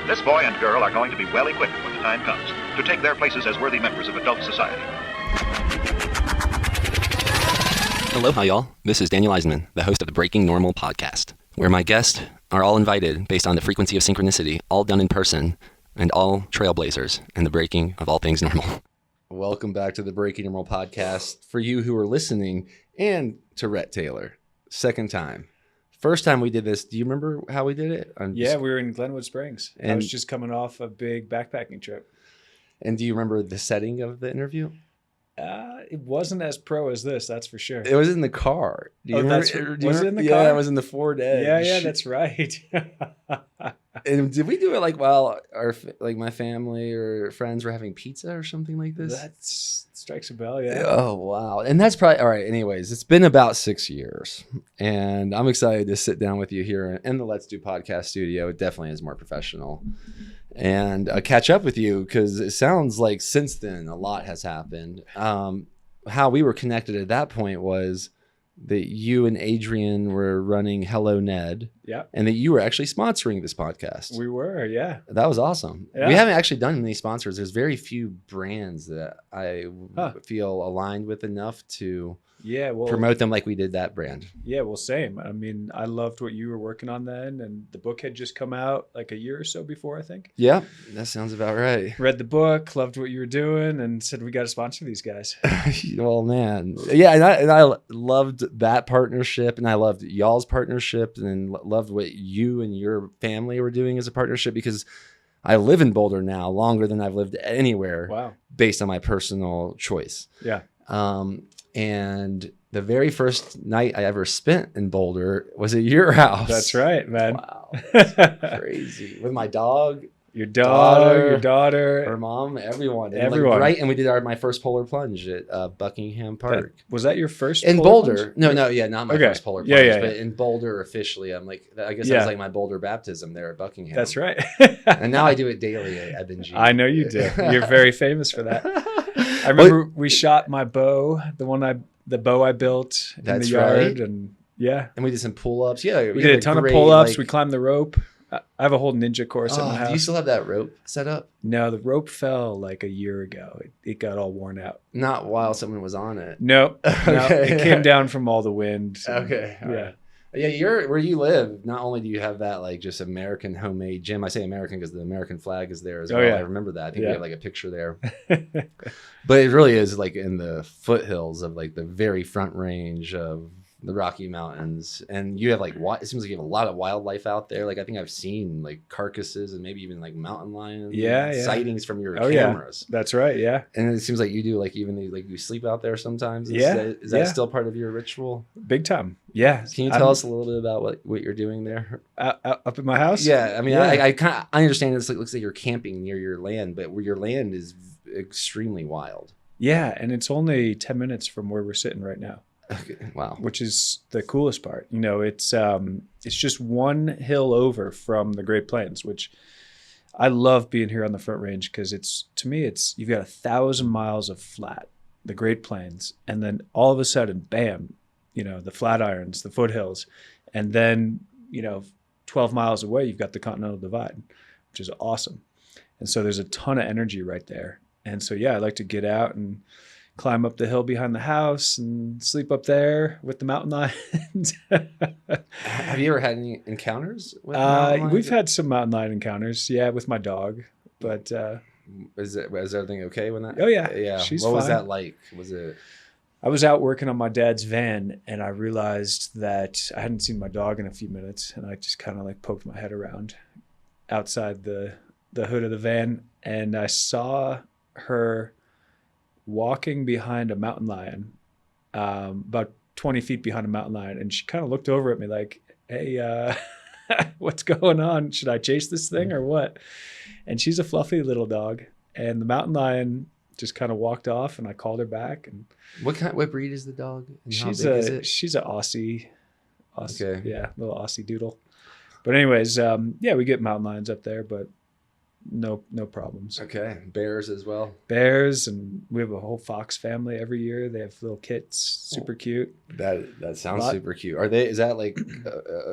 This boy and girl are going to be well equipped when the time comes to take their places as worthy members of adult society. Aloha, y'all. This is Daniel Eisenman, the host of the Breaking Normal podcast, where my guests are all invited based on the frequency of synchronicity, all done in person, and all trailblazers in the breaking of all things normal. Welcome back to the Breaking Normal podcast for you who are listening, and to Ret Taylor. Second time. First time we did this, do you remember how we did it? We were in Glenwood Springs. And I was just coming off a big backpacking trip. And do you remember the setting of the interview? It wasn't as pro as this, that's for sure. It was in the car. Was it in the car? Yeah, it was in the Ford Edge. Yeah, that's right. And did we do it like while my family or friends were having pizza or something like this? That strikes a bell, yeah. Oh, wow. And that's probably, all right, anyways, it's been about 6 years. And I'm excited to sit down with you here in the Let's Do podcast studio. It definitely is more professional. And catch up with you because it sounds like since then a lot has happened. How we were connected at that point was that you and Adrian were running Hello Ned. Yeah. And that you were actually sponsoring this podcast. We were, yeah. That was awesome. Yeah. We haven't actually done many sponsors. There's very few brands that I feel aligned with enough to promote them like we did that brand. Yeah, well, same. I mean, I loved what you were working on then, and the book had just come out like a year or so before, I think. Yeah, that sounds about right. Read the book, loved what you were doing, and said, we got to sponsor these guys. Well, man. Yeah, and I loved that partnership, and I loved y'all's partnership, and loved what you and your family were doing as a partnership, because I live in Boulder now longer than I've lived anywhere. Wow. Based on my personal choice. Yeah. And the very first night I ever spent in Boulder was at your house. That's right, man. Wow. That's crazy. With my dog. Your daughter, her mom, everyone. And everyone. And we did my first polar plunge at Buckingham Park. Was that your first in polar Boulder? plunge? No, not my first polar plunge, Yeah. but in Boulder officially. I'm like, I guess that was like my Boulder baptism there at Buckingham. That's right. And now I do it daily at Benji. I know you do. You're very famous for that. I remember we shot my bow, the bow I built in the yard, and and we did some pull-ups. Yeah, we did a ton of pull-ups. We climbed the rope. I have a whole ninja course at my house. Do you still have that rope set up? No, the rope fell like a year ago. It got all worn out. Not while someone was on it. No, Okay. It came down from all the wind. Okay. Yeah. Right. Yeah, where you live, not only do you have that like just American homemade gym. I say American because the American flag is there as well. Yeah. I remember that. I think we have like a picture there. But it really is like in the foothills of like the very front range of the Rocky Mountains. And you have like, it seems like you have a lot of wildlife out there. Like I think I've seen like carcasses and maybe even like mountain lions. Sightings from your cameras. That's right. Yeah. And it seems like you do like even like you sleep out there sometimes. Is that still part of your ritual? Big time. Yeah. Can you tell us a little bit about what you're doing there? Up at my house? Yeah. I mean, I understand it looks like you're camping near your land, but where your land is extremely wild. Yeah. And it's only 10 minutes from where we're sitting right now. Okay. Wow. Which is the coolest part. You know, it's just one hill over from the Great Plains, which I love being here on the Front Range because to me you've got 1,000 miles of flat, the Great Plains, and then all of a sudden, bam, you know, the Flatirons, the foothills, and then, you know, 12 miles away, you've got the Continental Divide, which is awesome. And so there's a ton of energy right there. And so, I like to get out and climb up the hill behind the house and sleep up there with the mountain lions. Have you ever had any encounters with mountain lions? We've had some mountain lion encounters, with my dog. But was everything okay when that? Oh yeah, yeah. She's what fine. Was that like? Was it? I was out working on my dad's van, and I realized that I hadn't seen my dog in a few minutes, and I just kind of like poked my head around outside the hood of the van, and I saw her walking behind a mountain lion, about 20 feet behind a mountain lion. And she kind of looked over at me like, hey, what's going on? Should I chase this thing or what? And she's a fluffy little dog. And the mountain lion just kind of walked off, and I called her back. And what breed is the dog? And she's an Aussie. Okay. Yeah, little Aussie doodle. But anyways, we get mountain lions up there, but no problems. Okay. Bears as well. Bears, and we have a whole fox family every year. They have little kits, super cute. That sounds super cute. Is that like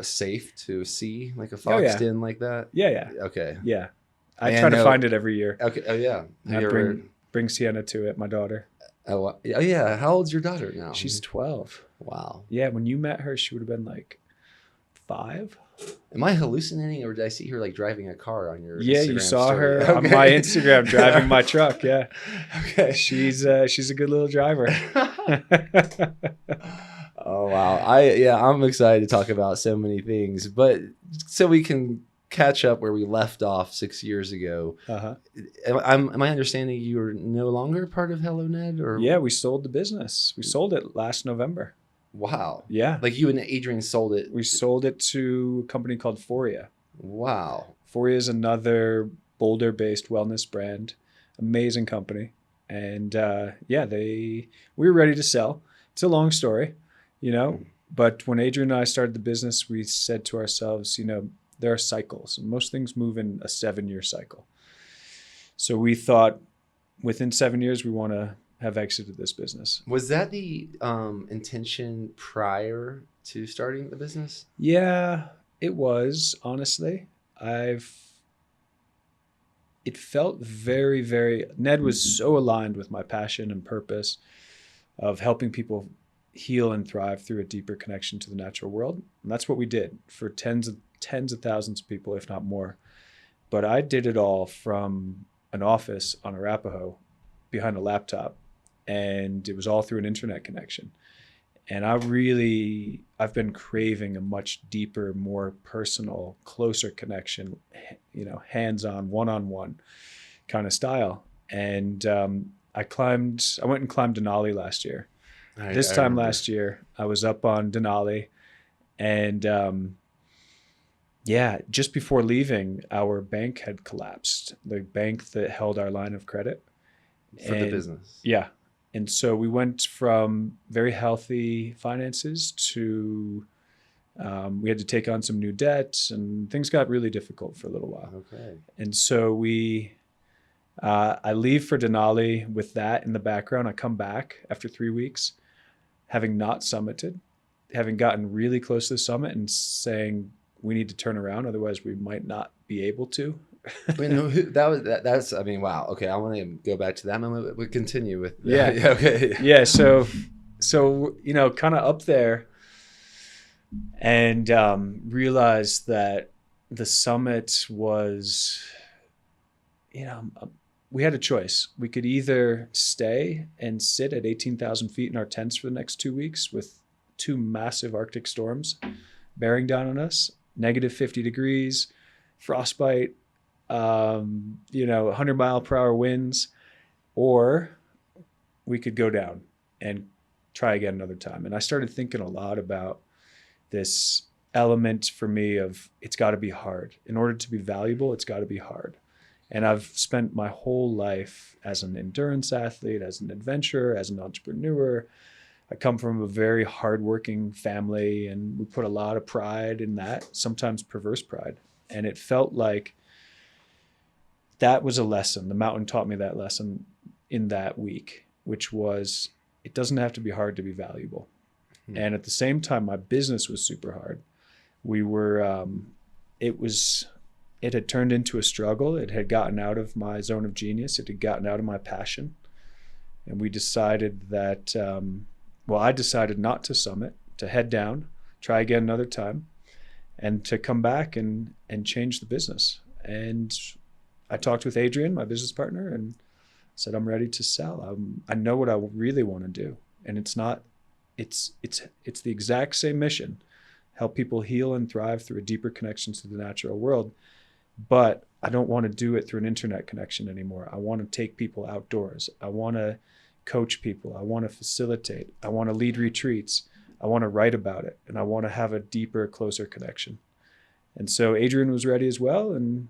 safe to see like a fox den like that? Yeah. Okay. Yeah. I try to find it every year. Okay. Oh yeah. I bring Sienna to it, my daughter. Oh yeah. How old's your daughter now? She's 12. Wow. Yeah, when you met her, she would have been like 5. Am I hallucinating, or did I see her like driving a car on your Yeah, Instagram you saw story? her on my Instagram driving my truck. Yeah. Okay. She's a good little driver. Oh wow. I'm excited to talk about so many things, but so we can catch up where we left off 6 years ago. Uh-huh. Am I understanding you are no longer part of Hello Ned, or? Yeah, we sold the business. We sold it last November. Wow. Yeah. Like you and Adrian sold it. We sold it to a company called Foria. Wow. Foria is another Boulder-based wellness brand. Amazing company. And we were ready to sell. It's a long story, but when Adrian and I started the business, we said to ourselves, there are cycles. And most things move in a 7-year cycle. So we thought within 7 years, we want to have exited this business. Was that the intention prior to starting the business? Yeah, it was, honestly. It felt very, very, Ned was so aligned with my passion and purpose of helping people heal and thrive through a deeper connection to the natural world. And that's what we did for tens of thousands of people, if not more. But I did it all from an office on Arapahoe behind a laptop. And it was all through an internet connection. And I've been craving a much deeper, more personal, closer connection, hands-on, one-on-one kind of style. And I went and climbed Denali last year. This time last year, I was up on Denali, and just before leaving, our bank had collapsed. The bank that held our line of credit. For the business. Yeah. And so we went from very healthy finances to we had to take on some new debt, and things got really difficult for a little while. Okay. And so I leave for Denali with that in the background. I come back after 3 weeks, having not summited, having gotten really close to the summit and saying we need to turn around, otherwise we might not be able to. That's wow. Okay, I want to go back to that moment, but we continue with okay. Yeah, so kind of up there, and realized that the summit was, we had a choice. We could either stay and sit at 18,000 feet in our tents for the next 2 weeks with 2 massive Arctic storms bearing down on us, negative 50 degrees, frostbite, 100-mile-per-hour winds, or we could go down and try again another time. And I started thinking a lot about this element for me of it's got to be hard. In order to be valuable, it's got to be hard. And I've spent my whole life as an endurance athlete, as an adventurer, as an entrepreneur. I come from a very hardworking family, and we put a lot of pride in that, sometimes perverse pride. And it felt like that was a lesson. The mountain taught me that lesson in that week, which was it doesn't have to be hard to be valuable. Mm-hmm. And at the same time, my business was super hard. We were, it had turned into a struggle. It had gotten out of my zone of genius. It had gotten out of my passion. And we decided that, I decided not to summit, to head down, try again another time, and to come back and change the business. And I talked with Adrian, my business partner, and said, I'm ready to sell. I know what I really want to do. And it's the exact same mission, help people heal and thrive through a deeper connection to the natural world. But I don't want to do it through an internet connection anymore. I want to take people outdoors. I want to coach people. I want to facilitate. I want to lead retreats. I want to write about it. And I want to have a deeper, closer connection. And so Adrian was ready as well. And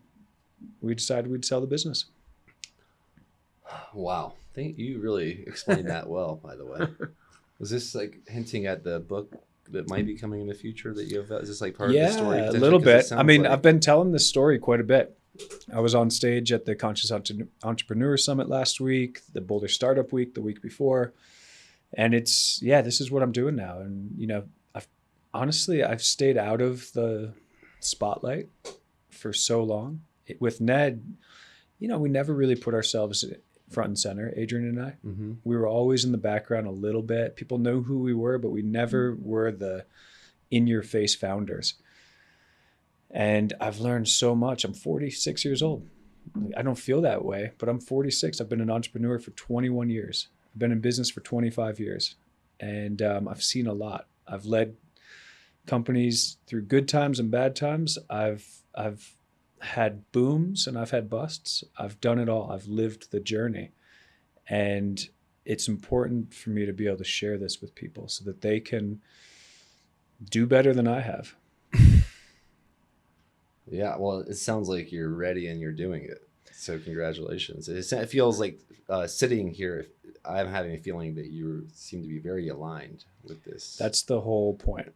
we decided we'd sell the business. Wow. I think you really explained that well, by the way. Was this like hinting at the book that might be coming in the future that you have? Is this like part of the story? Yeah, a little bit. I mean, I've been telling this story quite a bit. I was on stage at the Conscious Entrepreneur Summit last week, the Boulder Startup Week the week before. And this is what I'm doing now. And, I've stayed out of the spotlight for so long. With Ned, we never really put ourselves front and center, Adrian and I. Mm-hmm. We were always in the background a little bit. People know who we were, but we never were the in-your-face founders. And I've learned so much. I'm 46 years old. I don't feel that way, but I'm 46. I've been an entrepreneur for 21 years. I've been in business for 25 years. And I've seen a lot. I've led companies through good times and bad times. I've had booms and I've had busts. I've done it all. I've lived the journey. And it's important for me to be able to share this with people so that they can do better than I have. Yeah, well, it sounds like you're ready and you're doing it. So congratulations. It feels like sitting here, I'm having a feeling that you seem to be very aligned with this. That's the whole point.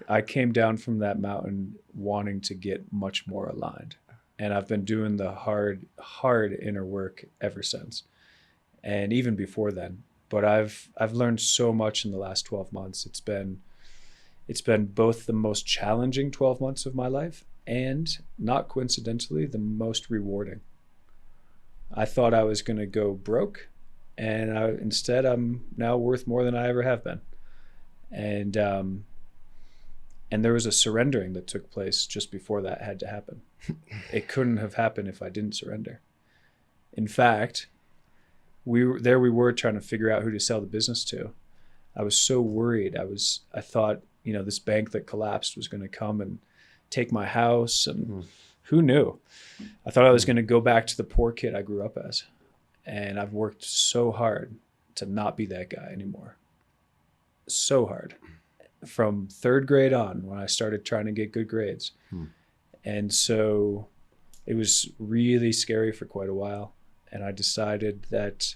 I came down from that mountain wanting to get much more aligned. And I've been doing the hard inner work ever since. And even before then. But I've learned so much in the last 12 months. It's been both the most challenging 12 months of my life and, not coincidentally, the most rewarding. I thought I was going to go broke, and instead I'm now worth more than I ever have been. And there was a surrendering that took place just before that had to happen. It couldn't have happened if I didn't surrender. In fact, we were trying to figure out who to sell the business to. I was so worried. I thought, this bank that collapsed was going to come and take my house, and who knew? I thought I was going to go back to the poor kid I grew up as. And I've worked so hard to not be that guy anymore. So hard. From third grade on, when I started trying to get good grades. And so it was really scary for quite a while. And I decided that,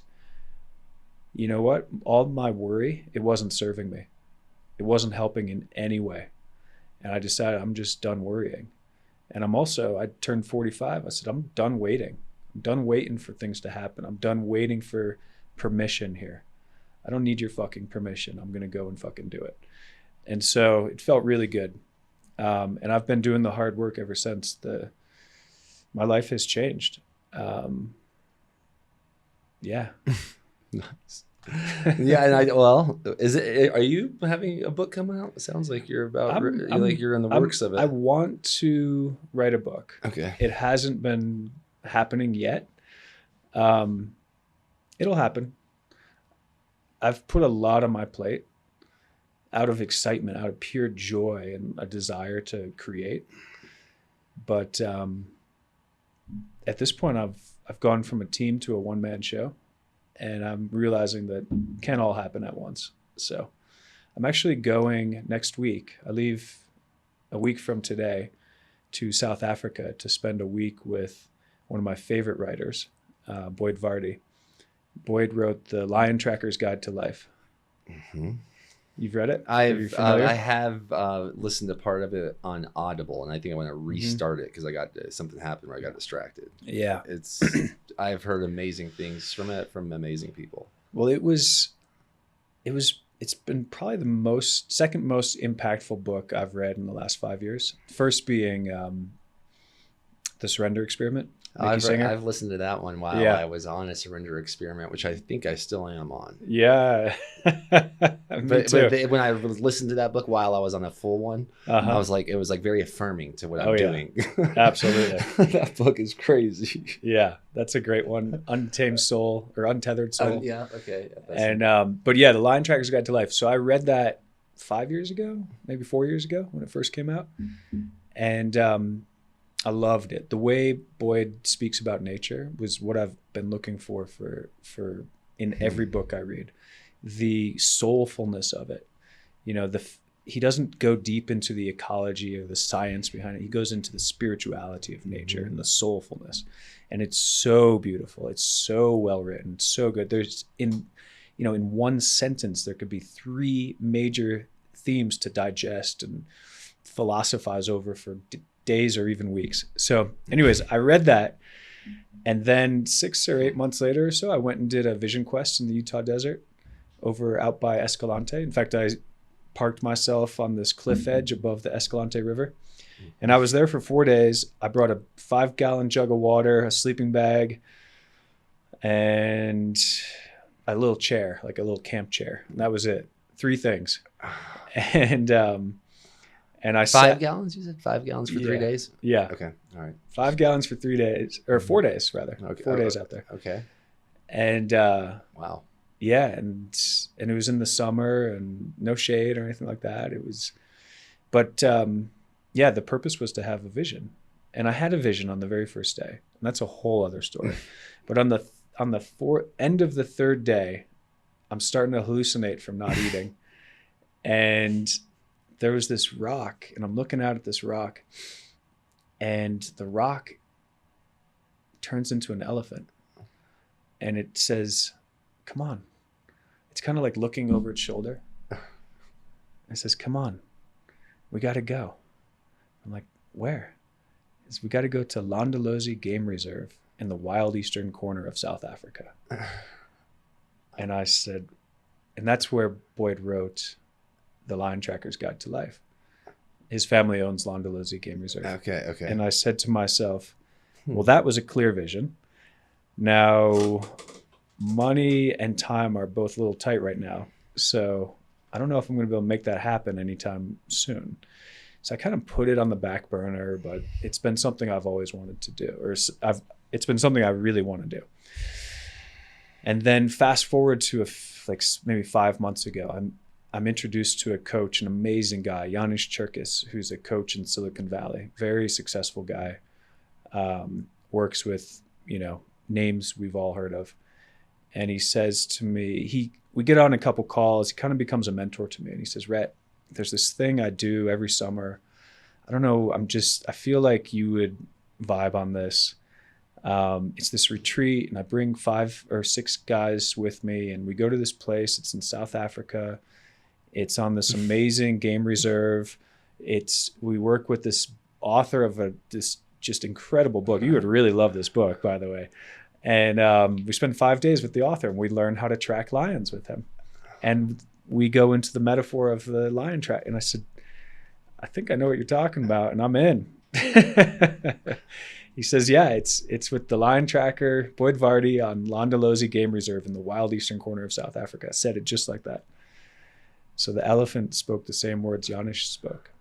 you know what? All my worry, it wasn't serving me. It wasn't helping in any way. And I decided I'm just done worrying. And I turned 45. I said, I'm done waiting. I'm done waiting for things to happen. I'm done waiting for permission here. I don't need your fucking permission. I'm going to go and fucking do it. And so it felt really good. And I've been doing the hard work ever since. My life has changed. Yeah. Nice. Yeah, and are you having a book come out? It sounds like you're you're in the works of it. I want to write a book. Okay. It hasn't been happening yet. It'll happen. I've put a lot on my plate out of excitement, out of pure joy and a desire to create. But at this point, I've gone from a team to a one-man show. And I'm realizing that it can't all happen at once. So I'm actually going next week. I leave a week from today to South Africa to spend a week with one of my favorite writers, Boyd Vardy. Boyd wrote The Lion Tracker's Guide to Life. Mm-hmm. You've read it? I have listened to part of it on Audible, and I think I want to restart it because something happened where I got distracted. Yeah, I've heard amazing things from it from amazing people. Well, it's been probably the second most impactful book I've read in the last 5 years. First being The Surrender Experiment. I've listened to that one while I was on a surrender experiment, which I think I still am on. Yeah. But when I listened to that book while I was on a full one, I was like, it was like very affirming to what I'm doing. Absolutely. That book is crazy. Yeah, that's a great one. Untamed Soul or Untethered Soul. Yeah, okay. And but yeah, The Lion Tracker's Guide to Life. So I read that 5 years ago, maybe 4 years ago when it first came out. And I loved it. The way Boyd speaks about nature was what I've been looking for in every book I read. The soulfulness of it. He doesn't go deep into the ecology or the science behind it. He goes into the spirituality of nature and the soulfulness. And it's so beautiful. It's so well written. It's so good. There's in one sentence, there could be 3 major themes to digest and philosophize over for days or even weeks. So anyways, I read that. And then 6 or 8 months later or so, I went and did a vision quest in the Utah desert out by Escalante. In fact, I parked myself on this cliff edge above the Escalante River. And I was there for 4 days. I brought a 5-gallon jug of water, a sleeping bag, and a little chair, like a little camp chair. And that was it. 3 things. And I 5 gallons? You said 5 gallons for 3 days? Yeah. Okay. All right. 5 gallons for 3 days, or 4 days rather. Okay. 4 days out there. Okay. And wow. yeah, and it was in the summer and no shade or anything like that. It was, but yeah, the purpose was to have a vision, and I had a vision on the very first day, and that's a whole other story. But on the end of the 3rd day, I'm starting to hallucinate from not eating, and there was this rock, and I'm looking out at this rock, and the rock turns into an elephant, and it says, "Come on." It's kind of like looking over its shoulder. It says, "Come on, we got to go." I'm like, "Where?" It says, "We got to go to Landalozi Game Reserve in the wild eastern corner of South Africa." And I said, and that's where Boyd wrote The Lion Tracker's Guide to Life. His family owns Landalozi Game Reserve. Okay. And I said to myself, well, that was a clear vision. Now, money and time are both a little tight right now. So I don't know if I'm going to be able to make that happen anytime soon. So I kind of put it on the back burner, but it's been something I've always wanted to do, or it's been something I really want to do. And then fast forward to like maybe 5 months ago, I'm introduced to a coach, an amazing guy, Janis Cherkis, who's a coach in Silicon Valley, very successful guy, works with, names we've all heard of. And he says to me, we get on a couple calls, he kind of becomes a mentor to me. And he says, "Ret, there's this thing I do every summer. I don't know, I feel like you would vibe on this. It's this retreat, and I bring 5 or 6 guys with me, and we go to this place. It's in South Africa. It's on this amazing game reserve. We work with this author of this just incredible book. You would really love this book, by the way. And we spend 5 days with the author, and we learn how to track lions with him. And we go into the metaphor of the lion track." And I said, "I think I know what you're talking about, and I'm in." He says, "Yeah, it's with the lion tracker, Boyd Vardy, on Landalozi Game Reserve in the wild eastern corner of South Africa." I said it just like that. So the elephant spoke the same words Janis spoke.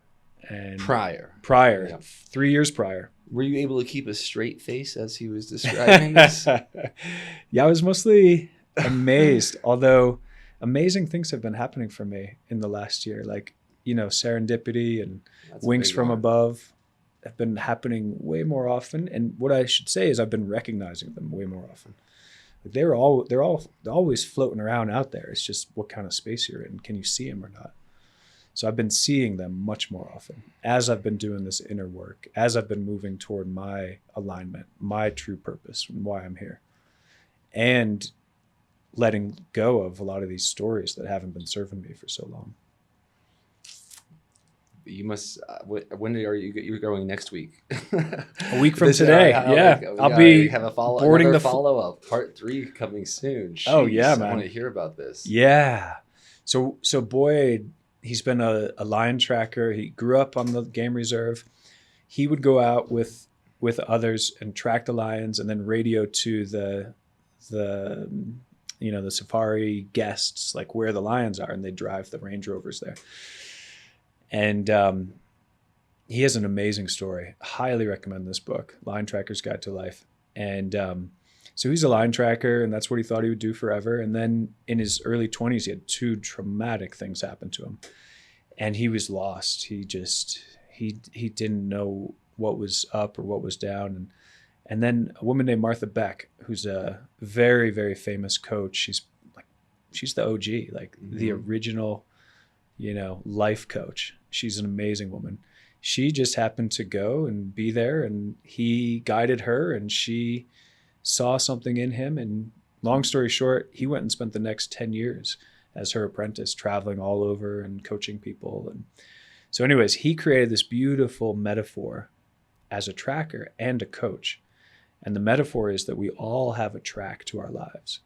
And prior, yeah. 3 years prior. Were you able to keep a straight face as he was describing this? Yeah, I was mostly amazed, although amazing things have been happening for me in the last year. Like, serendipity and wings from above have been happening way more often. And what I should say is I've been recognizing them way more often. Like they're always floating around out there. It's just what kind of space you're in. Can you see them or not? So I've been seeing them much more often as I've been doing this inner work, as I've been moving toward my alignment, my true purpose, and why I'm here. And letting go of a lot of these stories that haven't been serving me for so long. You must. When are you're going next week? A week from today. I'll be have boarding the follow up. Part 3 coming soon. Jeez, oh yeah, man! I want to hear about this. Yeah. So Boyd, he's been a lion tracker. He grew up on the game reserve. He would go out with others and track the lions, and then radio to the safari guests, like where the lions are, and they drive the Range Rovers there. And he has an amazing story. Highly recommend this book, Lion Tracker's Guide to Life. And so he's a lion tracker, and that's what he thought he would do forever. And then in his early 20s, he had 2 traumatic things happen to him, and he was lost. He didn't know what was up or what was down. And then a woman named Martha Beck, who's a very, very famous coach. She's the OG, like the original, life coach. She's an amazing woman. She just happened to go and be there, and he guided her, and she saw something in him. And long story short, he went and spent the next 10 years as her apprentice, traveling all over and coaching people. And so anyways, he created this beautiful metaphor as a tracker and a coach. And the metaphor is that we all have a track to our lives.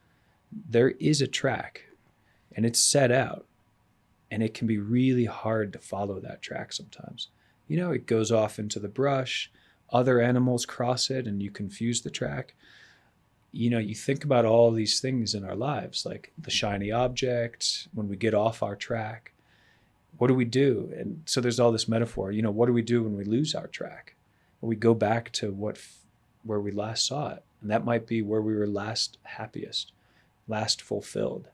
There is a track, and it's set out. And it can be really hard to follow that track sometimes. It goes off into the brush, other animals cross it, and you confuse the track. You think about all these things in our lives, like the shiny object, when we get off our track, what do we do? And so there's all this metaphor, what do we do when we lose our track? We go back to where we last saw it. And that might be where we were last happiest, last fulfilled.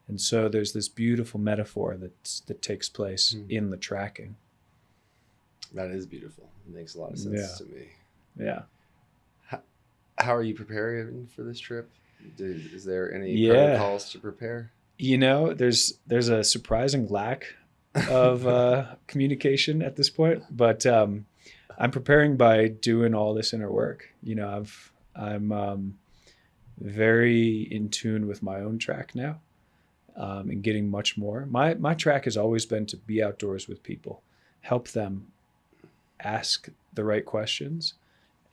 And so there's this beautiful metaphor that takes place in the tracking. That is beautiful. It makes a lot of sense to me. Yeah. How are you preparing for this trip? Is there any protocols to prepare? There's a surprising lack of communication at this point, but I'm preparing by doing all this inner work. I'm very in tune with my own track now. And getting much more. My track has always been to be outdoors with people, help them ask the right questions,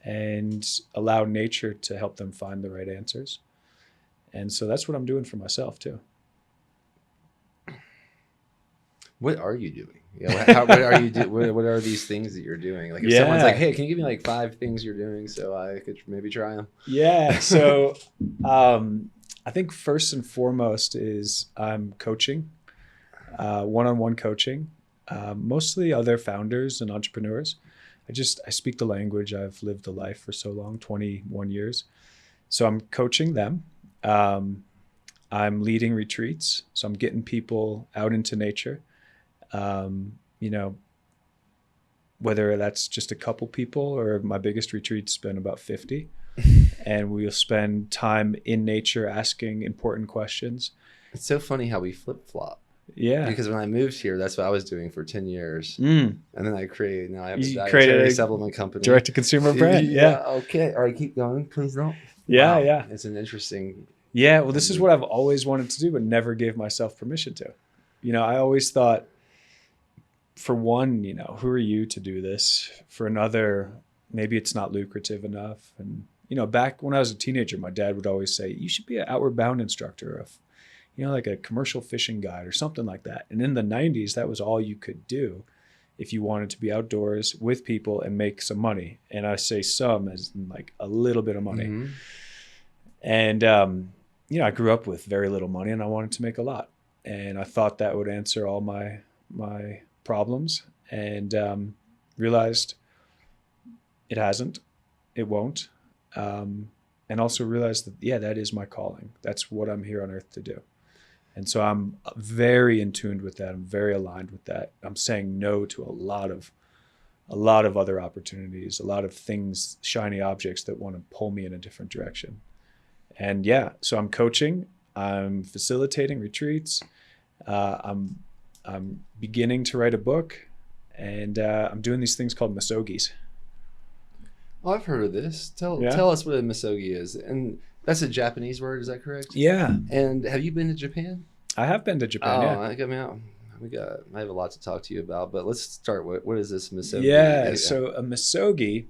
and allow nature to help them find the right answers. And so that's what I'm doing for myself too. What are you doing? What are you what are these things that you're doing? Like if someone's like, hey, can you give me like 5 things you're doing so I could maybe try them? Yeah. So I think first and foremost is I'm coaching, one-on-one coaching, mostly other founders and entrepreneurs. I speak the language. I've lived the life for so long, 21 years. So I'm coaching them. I'm leading retreats. So I'm getting people out into nature. Whether that's just a couple people or my biggest retreat's been about 50. And we'll spend time in nature asking important questions. It's so funny how we flip-flop. Yeah. Because when I moved here, that's what I was doing for 10 years. And then I have a dietary supplement company. Direct-to-consumer brand. Yeah. Okay. All right, keep going. Please don't. Yeah, wow. Yeah. It's an interesting... Yeah, well, this is what I've always wanted to do, but never gave myself permission to. I always thought, for one, who are you to do this? For another, maybe it's not lucrative enough. And back when I was a teenager, my dad would always say, you should be an outward bound instructor, like a commercial fishing guide or something like that. And in the 90s, that was all you could do if you wanted to be outdoors with people and make some money. And I say some as in like a little bit of money. Mm-hmm. And, I grew up with very little money and I wanted to make a lot. And I thought that would answer all my problems, and realized it hasn't, it won't. And also realized that, that is my calling. That's what I'm here on earth to do. And so I'm very in tune with that. I'm very aligned with that. I'm saying no to a lot of other opportunities, a lot of things, shiny objects that want to pull me in a different direction. And so I'm coaching, I'm facilitating retreats. I'm beginning to write a book, and I'm doing these things called Musagis. Oh, I've heard of this. Tell us what a Musagi is. And that's a Japanese word, is that correct? Yeah. And have you been to Japan? I have been to Japan. I have a lot to talk to you about, but let's start. What is this Musagi? Yeah, so a Musagi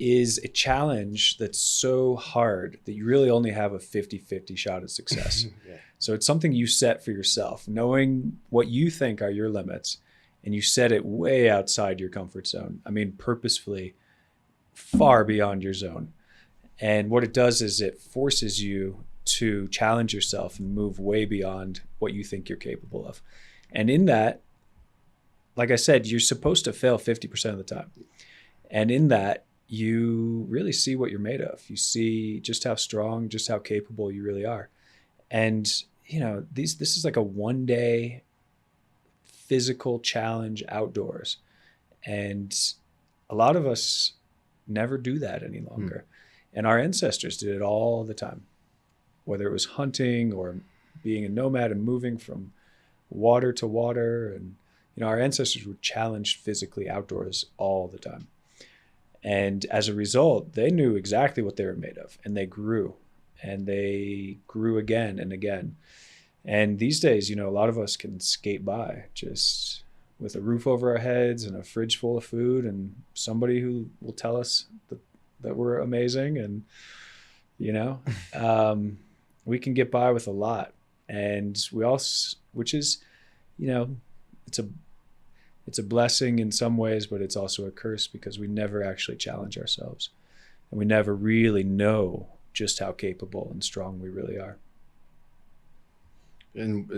is a challenge that's so hard that you really only have a 50-50 shot at success. So it's something you set for yourself, knowing what you think are your limits, and you set it way outside your comfort zone. I mean, purposefully far beyond your zone. And what it does is it forces you to challenge yourself and move way beyond what you think you're capable of. And in that, like I said, you're supposed to fail 50% of the time. And in that, you really see what you're made of. You see just how strong, just how capable you really are. And, this is like a one-day physical challenge outdoors. And a lot of us never do that any longer. And our ancestors did it all the time, whether it was hunting or being a nomad and moving from water to water. And, our ancestors were challenged physically outdoors all the time. And as a result, they knew exactly what they were made of, and they grew again and again. And these days, a lot of us can skate by just with a roof over our heads and a fridge full of food and somebody who will tell us that we're amazing. And, we can get by with a lot. And we also, which is, it's a blessing in some ways, but it's also a curse because we never actually challenge ourselves, and we never really know just how capable and strong we really are. And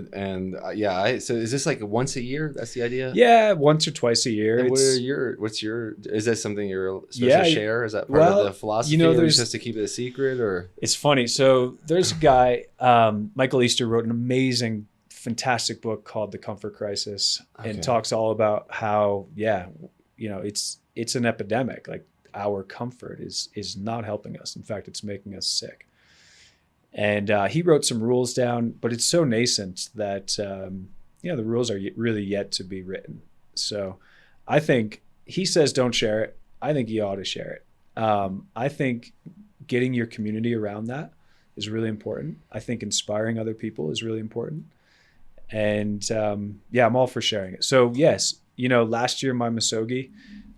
so is this like once a year? That's the idea? Yeah, once or twice a year. And is that something you're supposed to share? Is that part of the philosophy? Or are you supposed to keep it a secret, or? It's funny. So there's a guy, Michael Easter, wrote an amazing, fantastic book called The Comfort Crisis, and talks all about how, it's an epidemic. Like, our comfort is not helping us. In fact, it's making us sick. And he wrote some rules down, but it's so nascent that, the rules are really yet to be written. So I think he says don't share it. I think you ought to share it. I think getting your community around that is really important. I think inspiring other people is really important. And I'm all for sharing it. So yes, last year my Musagi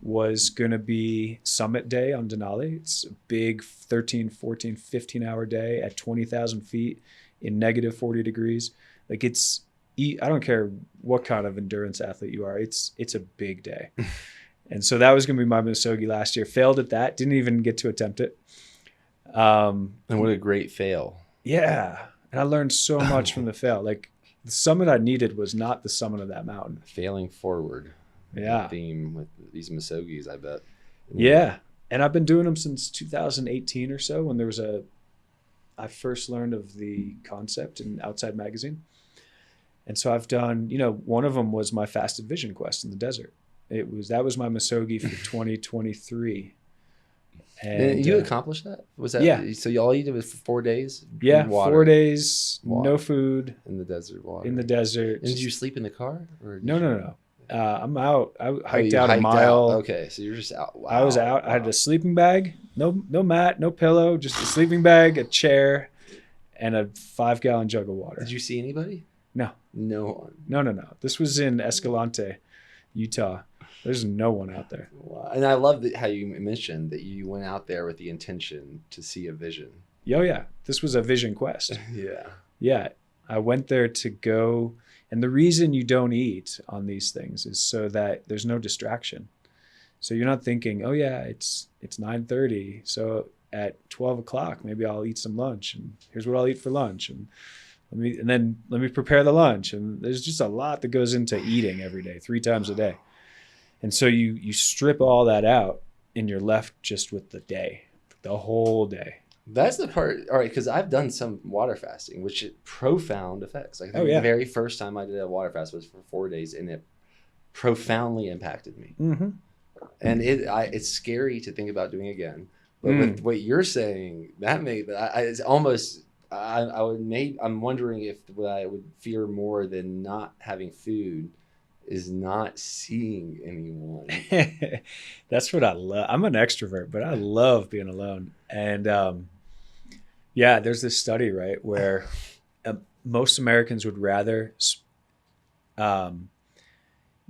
was going to be Summit Day on Denali. It's a big 13, 14, 15-hour day at 20,000 feet in negative 40 degrees. Like, I don't care what kind of endurance athlete you are. It's a big day. And so that was going to be my Musagi last year. Failed at that. Didn't even get to attempt it. And what a great fail. Yeah. And I learned so much from the fail. Like, the summit I needed was not the summit of that mountain. Failing forward. Yeah. Theme with these Musagis, I bet. Yeah. And I've been doing them since 2018 or so, when I first learned of the concept in Outside Magazine. And so I've done, one of them was my fasted vision quest in the desert. That was my Musagi for 2023. And you accomplished that? Was that? Yeah. So all you did was for 4 days? Yeah, water, 4 days, water. No food. In the desert, water. In the desert. And did you sleep in the car? No. I'm out. I hiked out a mile. Okay, so you're just out. Wow. I was out. Wow. I had a sleeping bag, no mat, no pillow, just a sleeping bag, a chair, and a 5-gallon jug of water. Did you see anybody? No. No. This was in Escalante, Utah. There's no one out there. Wow. And I love how you mentioned that you went out there with the intention to see a vision. Oh, yeah. This was a vision quest. Yeah. Yeah. I went there to go. And the reason you don't eat on these things is so that there's no distraction. So you're not thinking, oh yeah, it's 9:30. So at 12 o'clock, maybe I'll eat some lunch, and here's what I'll eat for lunch. And let me prepare the lunch. And there's just a lot that goes into eating every day, 3 times a day. And so you strip all that out, and you're left just with the day, the whole day. That's the part. All right, because I've done some water fasting, which had profound effects. Like, the very first time I did a water fast was for 4 days, and it profoundly impacted me. Mm-hmm. And it's scary to think about doing again. But with what you're saying, it's almost. I'm wondering if what I would fear more than not having food is not seeing anyone. That's what I love. I'm an extrovert, but I love being alone. And there's this study, right, where most Americans would rather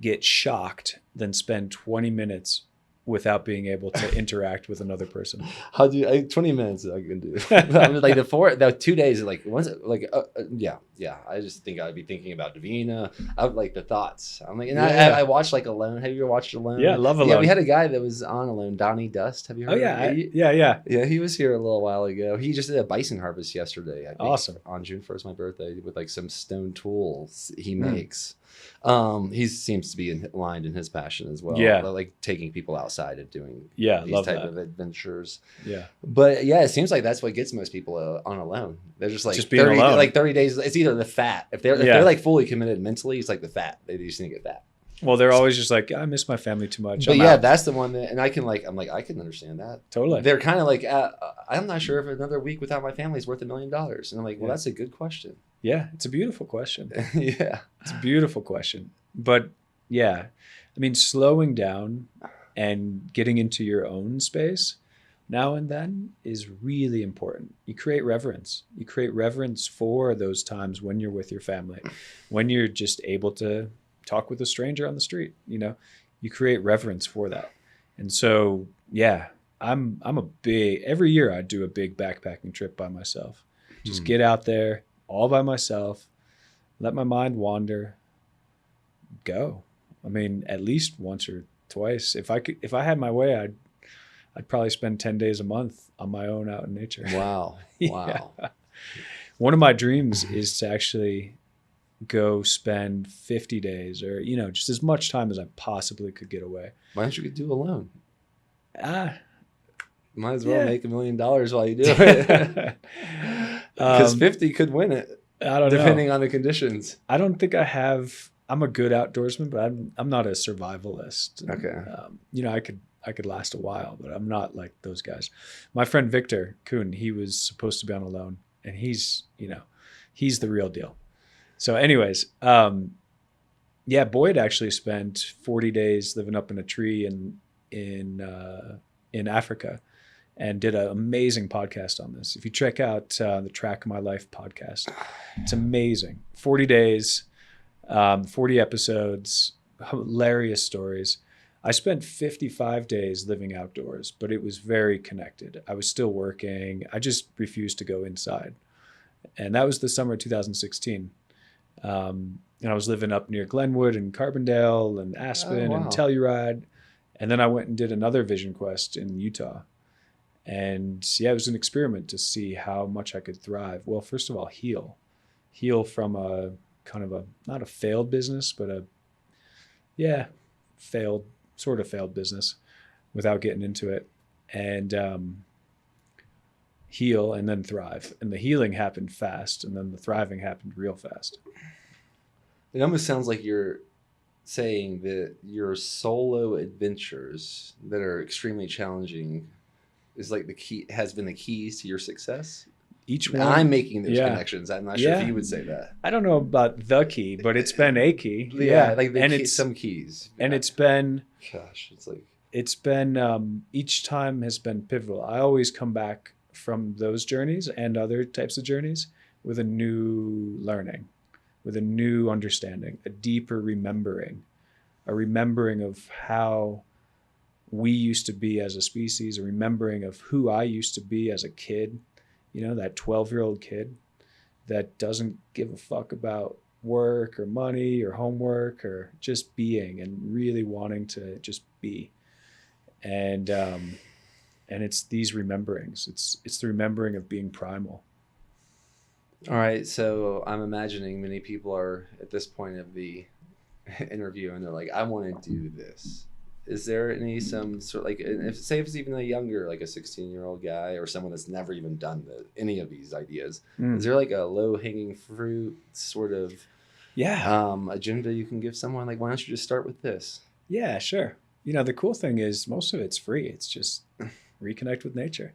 get shocked than spend 20 minutes without being able to interact with another person. 20 minutes I can do. I mean, like the 2 days, like once, like yeah. I just think I'd be thinking about Davina. I would like the thoughts. I'm like, and I watched like Alone. Have you ever watched Alone? Yeah, I love Alone. Yeah, we had a guy that was on Alone, Donnie Dust. Have you heard? Oh yeah, of him? Yeah. He was here a little while ago. He just did a bison harvest yesterday. I think, awesome. On June 1st, my birthday, with like some stone tools he makes. He seems to be aligned in his passion as well. Yeah, like taking people outside and doing these type of adventures. Yeah, but it seems like that's what gets most people on Alone. They're just like being 30, alone. like 30 days. It's either the fat. If they're like fully committed mentally, it's like the fat. They just need to get fat. Well, they're always just like, I miss my family too much. But that's the one that, and I can I can understand that. Totally. They're kind of like, I'm not sure if another week without my family is worth $1 million. And I'm like, well, that's a good question. Yeah, it's a beautiful question. Yeah. It's a beautiful question. But yeah, I mean, slowing down and getting into your own space now and then is really important. You create reverence. You create reverence for those times when you're with your family, when you're just able to talk with a stranger on the street. You create reverence for that. And so, yeah, every year I do a big backpacking trip by myself. Just get out there all by myself, let my mind wander, go. I mean, at least once or twice. If I had my way, I'd probably spend 10 days a month on my own out in nature. Wow. Wow. Yeah. One of my dreams is to actually go spend 50 days or, just as much time as I possibly could get away. Why don't you do alone? Ah, Might as well yeah. make $1 million while you do it. Because 50 could win it. I don't depending know. on the conditions. I don't think I'm a good outdoorsman, but I'm not a survivalist. Okay. I could last a while, but I'm not like those guys. My friend Victor Kuhn, he was supposed to be on Alone, and he's the real deal. So anyways, Boyd actually spent 40 days living up in a tree in Africa and did an amazing podcast on this. If you check out the Track of My Life podcast, it's amazing. 40 days, 40 episodes, hilarious stories. I spent 55 days living outdoors, but it was very connected. I was still working. I just refused to go inside. And that was the summer of 2016. And I was living up near Glenwood and Carbondale and Aspen and Telluride. And then I went and did another vision quest in Utah. And it was an experiment to see how much I could thrive. Well, first of all, heal from a kind of not a failed business, but failed business without getting into it, and heal and then thrive. And the healing happened fast, and then the thriving happened real fast. It almost sounds like you're saying that your solo adventures that are extremely challenging is like has been the keys to your success. Each one, I'm making those connections. I'm not sure if you would say that. I don't know about the key, but it's been a key. It's some keys. And it's been, it's each time has been pivotal. I always come back from those journeys and other types of journeys with a new learning, with a new understanding, a deeper remembering of how we used to be as a species, a remembering of who I used to be as a kid, that 12-year-old kid that doesn't give a fuck about work or money or homework or just being and really wanting to just be. And it's these rememberings. It's the remembering of being primal. All right. So I'm imagining many people are at this point of the interview and they're like, I want to do this. Is there some sort of if it's even a younger, like a 16-year-old guy or someone that's never even done any of these ideas, is there a low-hanging fruit sort of agenda you can give someone? Like, why don't you just start with this? Yeah, sure. The cool thing is most of it's free. It's just reconnect with nature.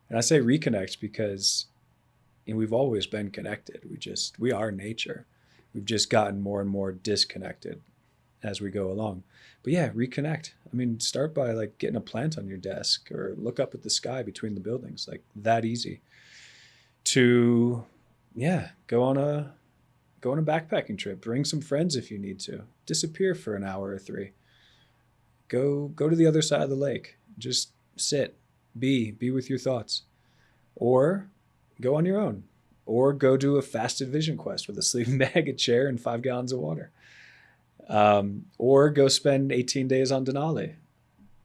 And I say reconnect because we've always been connected. We are nature. We've just gotten more and more disconnected as we go along. But reconnect. I mean, start by getting a plant on your desk or look up at the sky between the buildings, that easy. To, go on a backpacking trip. Bring some friends if you need to. Disappear for an hour or 3. Go to the other side of the lake. Just sit, be with your thoughts. Or go on your own. Or go do a fasted vision quest with a sleeping bag, a chair, and 5 gallons of water. Or go spend 18 days on Denali,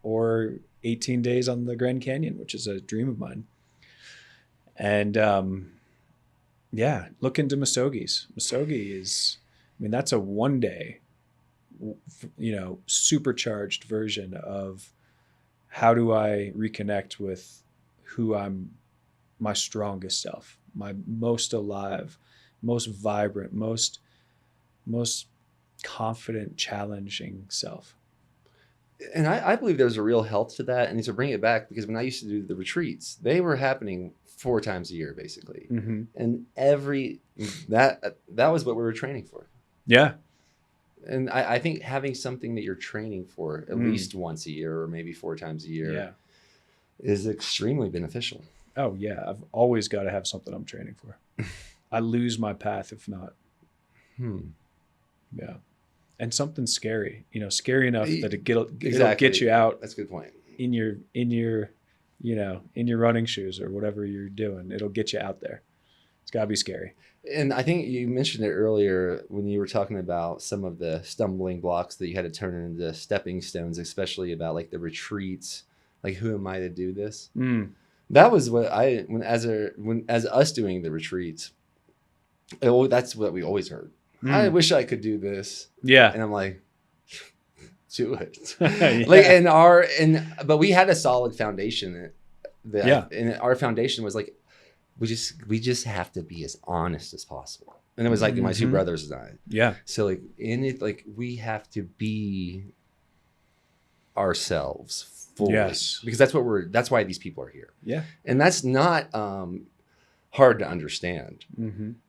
or 18 days on the Grand Canyon, which is a dream of mine. And look into Musagis. Musagi is, that's a 1-day, supercharged version of how do I reconnect with who I'm, my strongest self, my most alive, most vibrant, most confident, challenging self. And I believe there's a real health to that. And to bring it back, because when I used to do the retreats, they were happening 4 times a year, basically. Mm-hmm. And that was what we were training for. Yeah. And I think having something that you're training for at least once a year or maybe 4 times a year is extremely beneficial. Oh, yeah. I've always got to have something I'm training for. I lose my path if not. Yeah. And something scary, scary enough that it'll get you out. That's a good point. In your running shoes or whatever you're doing, it'll get you out there. It's got to be scary. And I think you mentioned it earlier when you were talking about some of the stumbling blocks that you had to turn into stepping stones, especially about like the retreats. Like, who am I to do this? That was what as us doing the retreats, that's what we always heard. I wish I could do this. Yeah. And I'm like, do it. Yeah. Like, but we had a solid foundation and our foundation was like, we just have to be as honest as possible. And it was like my two brothers and I. Yeah. So like we have to be ourselves fully. Yes. Because that's why these people are here. Yeah. And that's not hard to understand.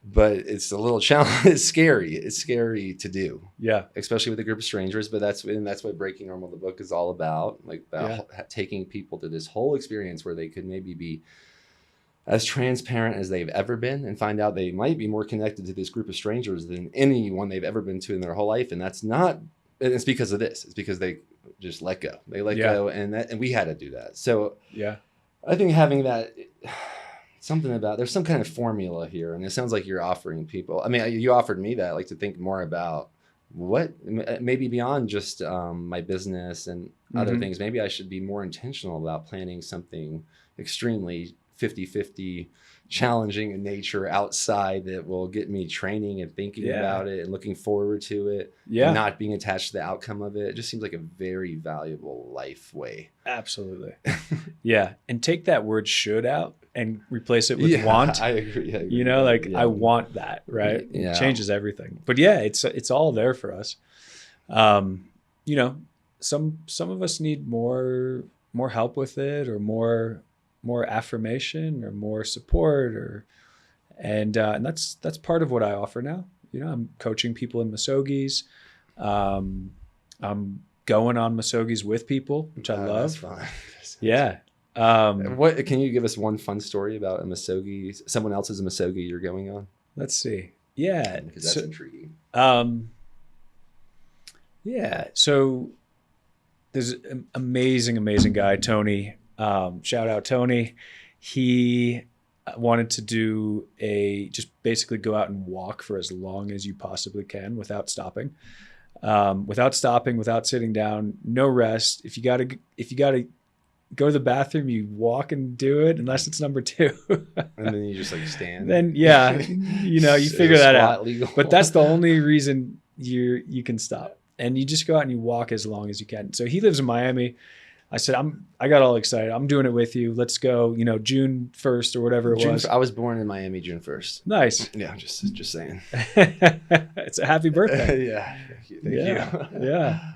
But it's a little challenge. It's scary. It's scary to do. Yeah. Especially with a group of strangers. But that's what Breaking Normal, the book, is all about. Like taking people to this whole experience where they could maybe be as transparent as they've ever been and find out they might be more connected to this group of strangers than anyone they've ever been to in their whole life. And it's because of this. It's because they just let go. They let go, and we had to do that. So I think having that, there's some kind of formula here, and it sounds like you're offering people. I mean, you offered me that, like, to think more about what maybe beyond just my business and other things. Maybe I should be more intentional about planning something extremely 50-50 challenging in nature outside that will get me training and thinking about it and looking forward to it and not being attached to the outcome of it. It just seems like a very valuable life way. Absolutely. Yeah. And take that word should out and replace it with want. I agree. I want that, right? Yeah. It changes everything. But it's all there for us. Some of us need more help with it, or more affirmation, or more support, and that's part of what I offer now. I'm coaching people in Musagis. I'm going on Musagis with people, which I love. That's fun. Yeah. What can you give us one fun story about a Musagi? Someone else's Musagi you're going on? Let's see. Yeah, because that's intriguing. Yeah. So there's an amazing guy, Tony. Shout out Tony. He wanted to do just basically go out and walk for as long as you possibly can without stopping, without sitting down, no rest. If you gotta go to the bathroom, you walk and do it, unless it's number 2. And then you just like stand. Then you figure that out. Legal. But that's the only reason you can stop. And you just go out and you walk as long as you can. So he lives in Miami. I said, I got all excited. I'm doing it with you. Let's go, June 1st or whatever it was. I was born in Miami, June 1st. Nice. Yeah, just saying. It's a happy birthday. Yeah. Thank you. Yeah.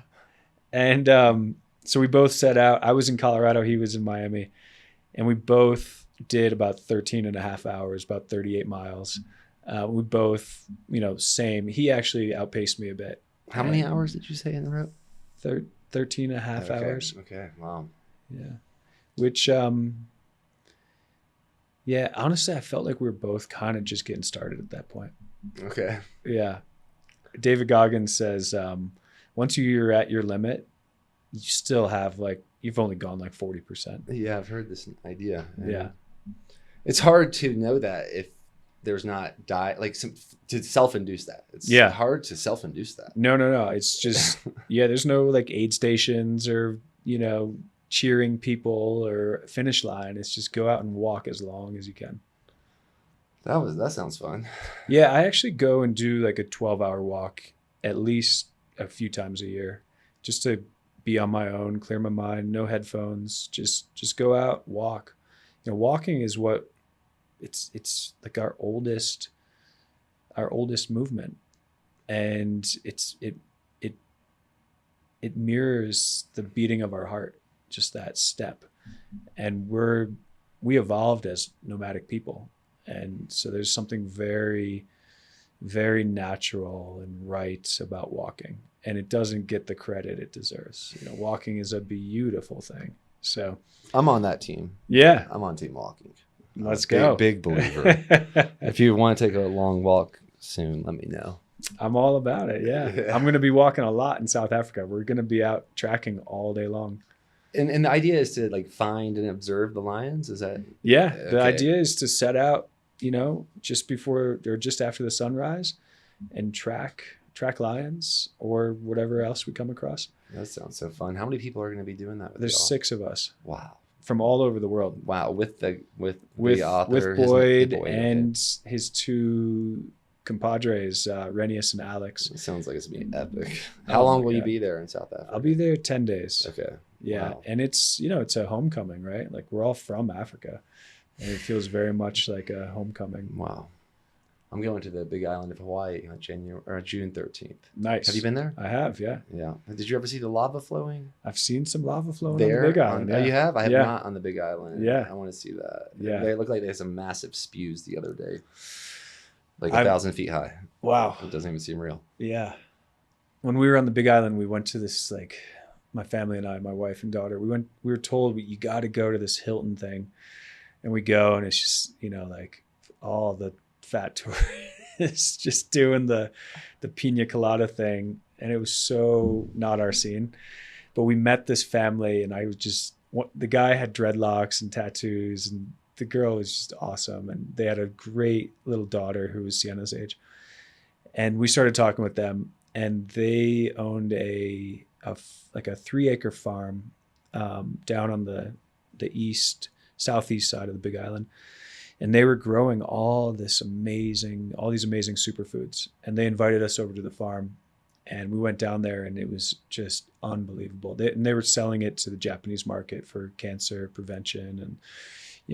And so we both set out. I was in Colorado. He was in Miami. And we both did about 13 and a half hours, about 38 miles. We both, same. He actually outpaced me a bit. How many hours did you say in the route? 13 and a half hours. Okay. Wow. Yeah. Which, honestly, I felt like we were both kind of just getting started at that point. Okay. Yeah. David Goggins says, once you're at your limit, you still have you've only gone 40%. Yeah. I've heard this idea. Yeah. It's hard to know that if there's not to self-induce that. It's hard to self-induce that. No. It's just, there's no aid stations or, cheering people or finish line. It's just go out and walk as long as you can. That sounds fun. Yeah. I actually go and do a 12-hour walk at least a few times a year, just to be on my own, clear my mind, no headphones, just go out, walk. Walking is what, it's our oldest movement, and it mirrors the beating of our heart, just that step. And we evolved as nomadic people, and so there's something very, very natural and right about walking, and it doesn't get the credit it deserves. Walking is a beautiful thing. So I'm on that team. Yeah, I'm on team walking. Let's go. Big believer. If you want to take a long walk soon, let me know. I'm all about it. Yeah. I'm going to be walking a lot in South Africa. We're going to be out tracking all day long. And the idea is to find and observe the lions. Is that? Yeah. The idea is to set out just before or just after the sunrise, and track lions or whatever else we come across. That sounds so fun. How many people are going to be doing that with There's y'all? 6 of us. Wow. From all over the world. Wow. With the author, with Boyd Boyd and his 2 compadres, Renius and Alex. It sounds like it's going to be epic. Oh How long my will you God. be there in South Africa? I'll be there 10 days. Okay. Yeah. Wow. And it's, it's a homecoming, right? Like we're all from Africa, and it feels very much like a homecoming. Wow. I'm going to the Big Island of Hawaii on June 13th. Nice. Have you been there? I have, yeah. Yeah. Did you ever see the lava flowing? I've seen some lava flowing There on the Big Island. Oh, you have? I have Yeah. not on the Big Island. Yeah. I want to see that. Yeah. They look like they had some massive spews the other day, like I've- 1,000 feet high. Wow. It doesn't even seem real. Yeah. When we were on the Big Island, we went to this, like, my family and I, my wife and daughter, we were told you got to go to this Hilton thing. And we go, and it's just, like all the fat tourists just doing the pina colada thing. And it was so not our scene. But we met this family, and I was just, the guy had dreadlocks and tattoos, and the girl was just awesome. And they had a great little daughter who was Sienna's age. And we started talking with them, and they owned a 3-acre farm down on the southeast side of the Big Island. And they were growing all these amazing superfoods. And they invited us over to the farm, and we went down there, and it was just unbelievable. They were selling it to the Japanese market for cancer prevention, and,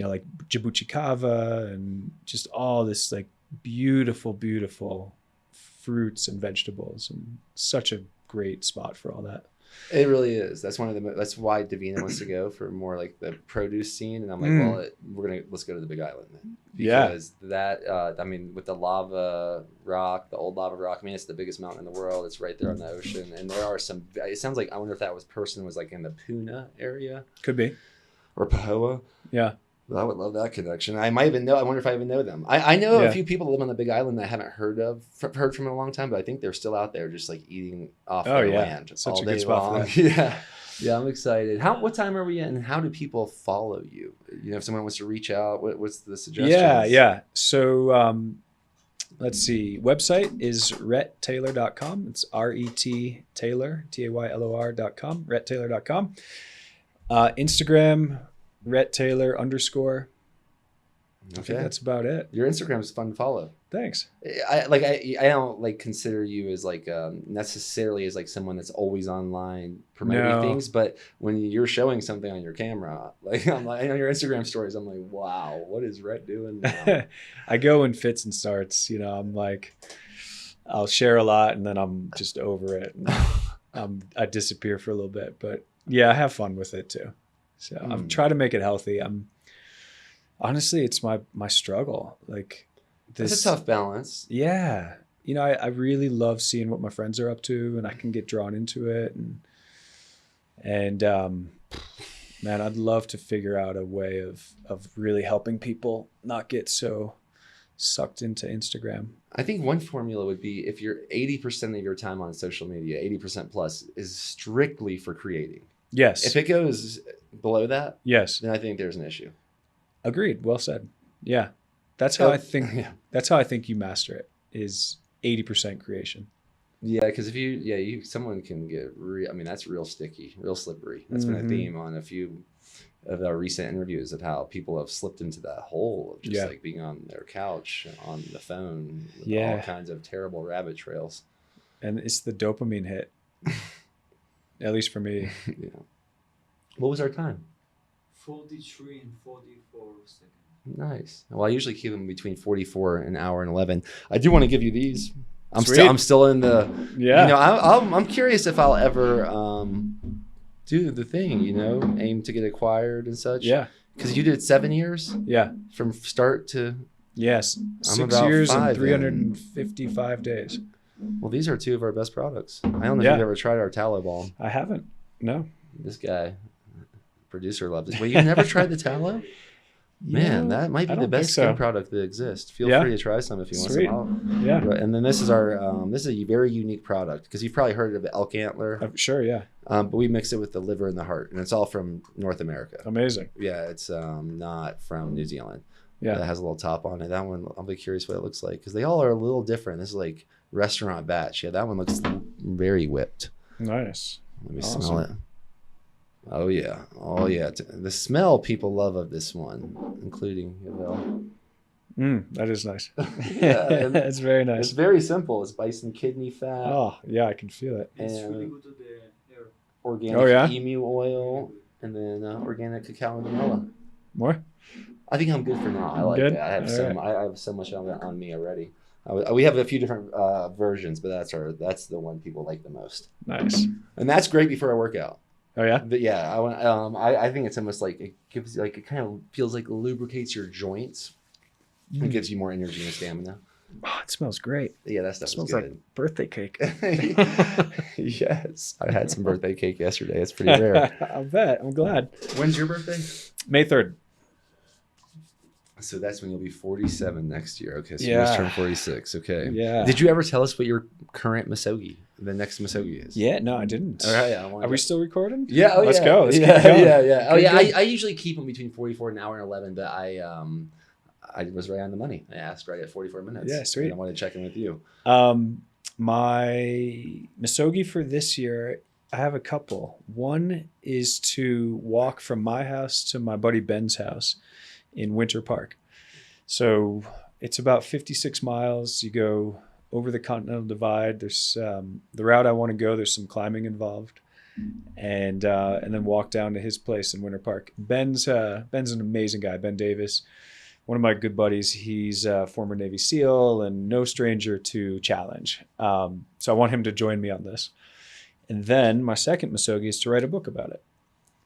like Djibouti kava, and just all this like beautiful, beautiful fruits and vegetables, and such a great spot for all that. It really is. That's that's why Davina wants to go for more like the produce scene. And I'm like, let's go to the Big Island then. Because that, with the lava rock, the old lava rock, it's the biggest mountain in the world. It's right there on the ocean. And there are it sounds like, I wonder if that person was like in the Puna area. Could be. Or Pahoa. Yeah. I would love that connection. I wonder if I even know them. I know a few people that live on the Big Island that I haven't heard from in a long time, but I think they're still out there just like eating off their land Such all a day good spot long. for that. Yeah, I'm excited. What time are we in? How do people follow you? If someone wants to reach out, what's the suggestions? Yeah. So let's see. Website is rettaylor.com. It's RET Taylor, TAYLOR.com, rettaylor.com. Instagram, Ret Taylor _ I think that's about it. Your Instagram is fun to follow. Thanks. I don't like consider you as like necessarily as like someone that's always online promoting things, but when you're showing something on your camera, like I'm like on your Instagram stories, I'm like, wow, what is Ret doing now? I go in fits and starts. I'm like, I'll share a lot, and then I'm just over it. And I disappear for a little bit, but yeah, I have fun with it too. So I'm trying to make it healthy. Honestly, it's my struggle. Like this, it's a tough balance. Yeah. I really love seeing what my friends are up to, and I can get drawn into it. And man, I'd love to figure out a way of really helping people not get so sucked into Instagram. I think one formula would be if you're 80% of your time on social media, 80% plus is strictly for creating. Yes. If it goes below that, yes, then I think there's an issue. Agreed. Well said. Yeah. That's how I think. Yeah. That's how I think you master it. Is 80% creation. Yeah, because if someone can get that's real sticky, real slippery. That's been a theme on a few of our recent interviews of how people have slipped into that hole of just like being on their couch on the phone with all kinds of terrible rabbit trails. And it's the dopamine hit. At least for me. Yeah. What was our time? 43 and 44 seconds. Nice. Well, I usually keep them between 44 an hour and 11. I do want to give you these. I'm still in the. Yeah. I'm curious if I'll ever do the thing. Aim to get acquired and such. Yeah. Because you did 7 years. Yeah. From start to. Yes. 6 years and 355 days. Well, these are 2 of our best products. I don't know if you've ever tried our tallow ball. I haven't. No. This guy, producer, loves this. But you've never tried the tallow? Man, that might be the best skin product that exists. Feel free to try some if you want some. Yeah. And then this is our this is a very unique product because you've probably heard of elk antler. Sure, yeah. But we mix it with the liver and the heart, and it's all from North America. Amazing. Yeah, it's not from New Zealand. Yeah. that has a little top on it. That one, I'll be curious what it looks like because they all are a little different. This is like restaurant batch. Yeah, that one looks very whipped. Nice. Let me Awesome. smell it. Oh yeah, oh yeah. The smell people love of this one, including That is nice. Yeah, and That's very it's nice. very simple. It's bison kidney fat, Oh, yeah, I can feel it. It's And- really good to the hair. organic Oh, yeah? emu oil, and then organic cacao and vanilla. More? I think I'm good for now. I like Good? it. I have All I have so much on me already. We have a few different versions, but that's the one people like the most, Nice. and that's great before I work out. Oh, yeah? But yeah, I think it's almost like it gives like it kind of feels like it lubricates your joints. It gives you more energy and stamina. Oh, it smells great. Yeah, that It stuff is smells good. like birthday cake. Yes, I had some birthday cake yesterday. It's pretty rare. I bet. I'm glad. When's your birthday? May 3rd. So that's when you'll be 47 next year. Okay, so you Yeah. just turned 46. Okay. Yeah. Did you ever tell us what your current Musagi, the next Musagi is? Yeah, no, I didn't. All right. Are we still recording? Yeah. Oh, Let's yeah. go. Let's yeah, keep it going. yeah. Oh, Good, yeah. good. I usually keep them between 44 an hour and 11, but I was right on the money. I asked right at 44 minutes. Yeah, sweet. And I wanted to check in with you. My Musagi for this year, I have a couple. One is to walk from my house to my buddy Ben's house in Winter Park. So it's about 56 miles. You go over the Continental Divide. There's the route I want to go. There's some climbing involved, and then walk down to his place in Winter Park. Ben's an amazing guy. Ben Davis, one of my good buddies. He's a former Navy SEAL and no stranger to challenge. So I want him to join me on this. And then my second Musagi is to write a book about it.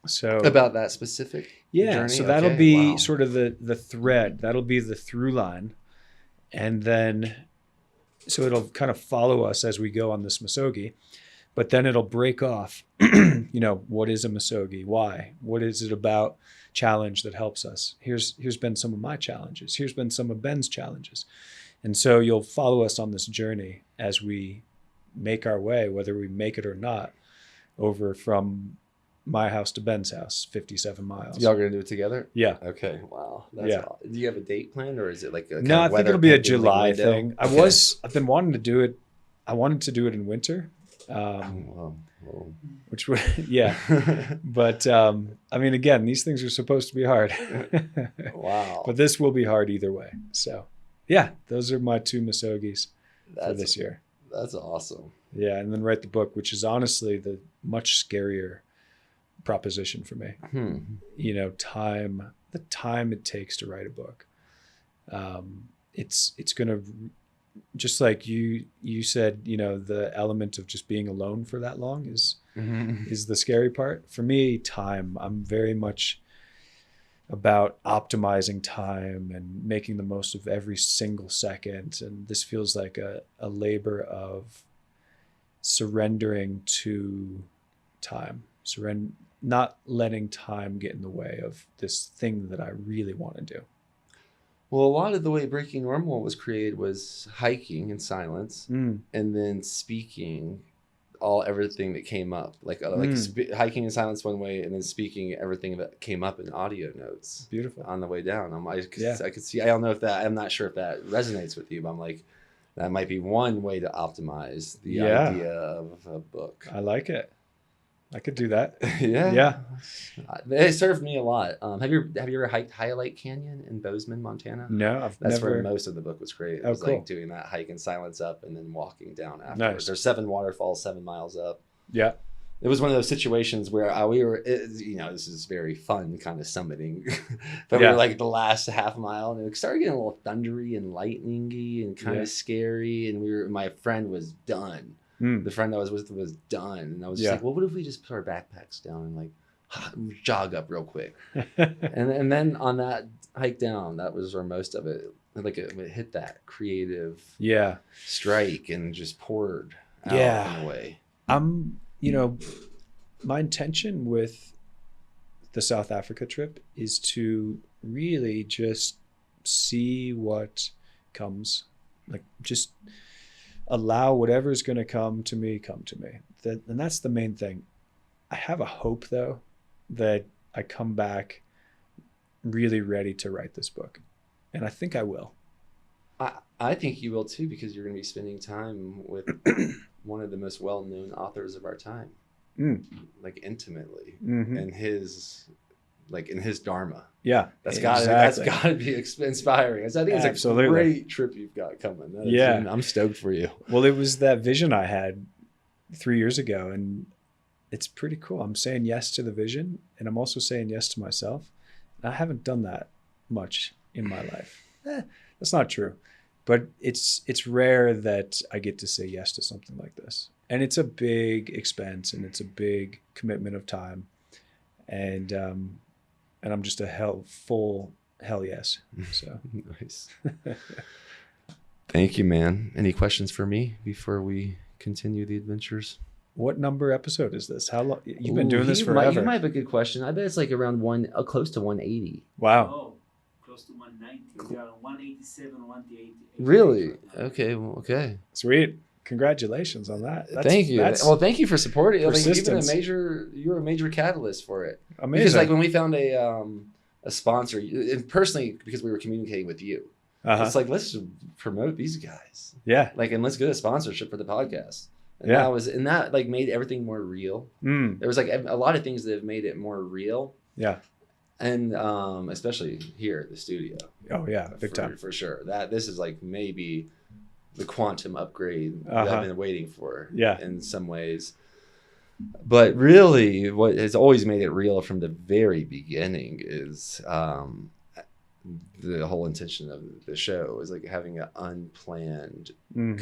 So About that specific journey? so that'll Okay, be wow. sort of the thread. That'll be the through line. And then, so it'll kind of follow us as we go on this Musagi, but then it'll break off, what is a Musagi? Why? What is it about challenge that helps us? Here's been some of my challenges. Here's been some of Ben's challenges. And so you'll follow us on this journey as we make our way, whether we make it or not, over from my house to Ben's house, 57 miles. Y'all gonna do it together? Yeah. Okay. Wow. That's Yeah. Do you have a date planned, or is it like a kind No, of I think weather it'll be a pending July window? thing. Okay. I've been wanting to do it. I wanted to do it in winter, Whoa. which would, yeah. But I mean, again, these things are supposed to be hard. Wow. But this will be hard either way. So, yeah, those are my two Musagis for That's this year. That's awesome. Yeah, and then write the book, which is honestly the much scarier proposition for me. The time it takes to write a book. It's going to, just like you said, the element of just being alone for that long is the scary part. For me, time, I'm very much about optimizing time and making the most of every single second. And this feels like a labor of surrendering to time, not letting time get in the way of this thing that I really want to do. Well, a lot of the way Breaking Normal was created was hiking in silence and then speaking everything that came up, hiking in silence one way, and then speaking everything that came up in audio notes. Beautiful. On the way down. I could see. I don't know if that. I'm not sure if that resonates with you, but I'm like, that might be one way to optimize the idea of a book. I like it. I could do that. Yeah. Yeah. It served me a lot. Have you ever hiked Highlight Canyon in Bozeman, Montana? No, I've That's never. where most of the book was created. It Oh, was cool. like doing that hike in silence up and then walking down afterwards. Nice. There's 7 waterfalls, 7 miles up. Yeah. It was one of those situations where we were, this is very fun kind of summiting, but we Yeah. were like the last half mile and it started getting a little thundery and lightningy and kind Yeah. of scary. And my friend was done. The friend I was with was done. And I was just like, well, what if we just put our backpacks down and like jog up real quick? and then on that hike down, that was where most of it, like it hit that creative Yeah. strike and just poured out in a way. My intention with the South Africa trip is to really just see what comes, like just allow whatever's going to come to me. And that's the main thing. I have a hope though, that I come back really ready to write this book. And I think I will. I think you will too, because you're going to be spending time with one of the most well-known authors of our time, like intimately, and his dharma. Yeah, that's got to be inspiring. So I think it's a great trip you've got coming. I'm stoked for you. Well, it was that vision I had 3 years ago, and it's pretty cool. I'm saying yes to the vision, and I'm also saying yes to myself. And I haven't done that much in my life. That's not true. But it's rare that I get to say yes to something like this. And it's a big expense, and it's a big commitment of time. And I'm just a full hell yes. So nice. Thank you, man. Any questions for me before we continue the adventures? What number episode is this? How long? You've been doing this forever. You might have a good question. I bet it's like around close to 180. Wow. Oh, close to 190. We are 187, 188. Really? Okay. Well, okay. Sweet. Congratulations on that. Thank you. Well, thank you for supporting it. Persistence. You're a major catalyst for it. Amazing. Because like when we found a sponsor, and personally because we were communicating with you, it's like, let's promote these guys. Yeah. Like, and let's get a sponsorship for the podcast. And that like made everything more real. There was like a lot of things that have made it more real. Yeah. And especially here at the studio. Oh yeah, big time. For sure. This is like maybe the quantum upgrade that I've been waiting for. Yeah. In some ways. But really what has always made it real from the very beginning is the whole intention of the show is like having an unplanned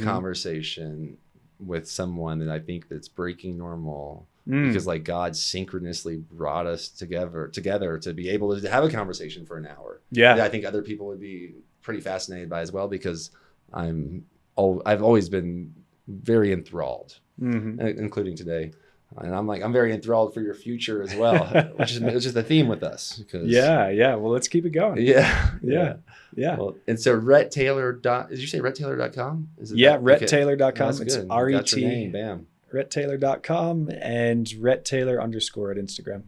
conversation with someone that I think that's breaking normal, because like God synchronously brought us together to be able to have a conversation for an hour. Yeah. That I think other people would be pretty fascinated by as well, because I've always been very enthralled, including today. And I'm very enthralled for your future as well, which is the theme with us. Yeah. Well, let's keep it going. Yeah. Well, and so Ret Taylor. Did you say RetTaylor.com? RetTaylor.com. Okay. It's RET. Bam. RetTaylor.com and Ret Taylor _ at Instagram.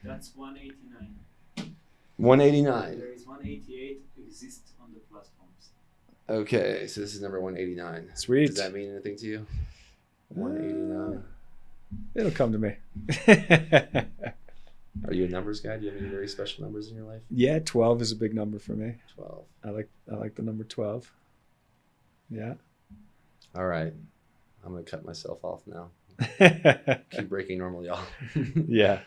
That's 189. 189. There is 188 exists on the platforms. Okay, so this is number 189. Sweet. Does that mean anything to you? 189. It'll come to me. Are you a numbers guy? Do you have any very special numbers in your life? Yeah, 12 is a big number for me. 12. I like the number 12. Yeah. All right. I'm going to cut myself off now. Keep breaking normal, y'all. Yeah.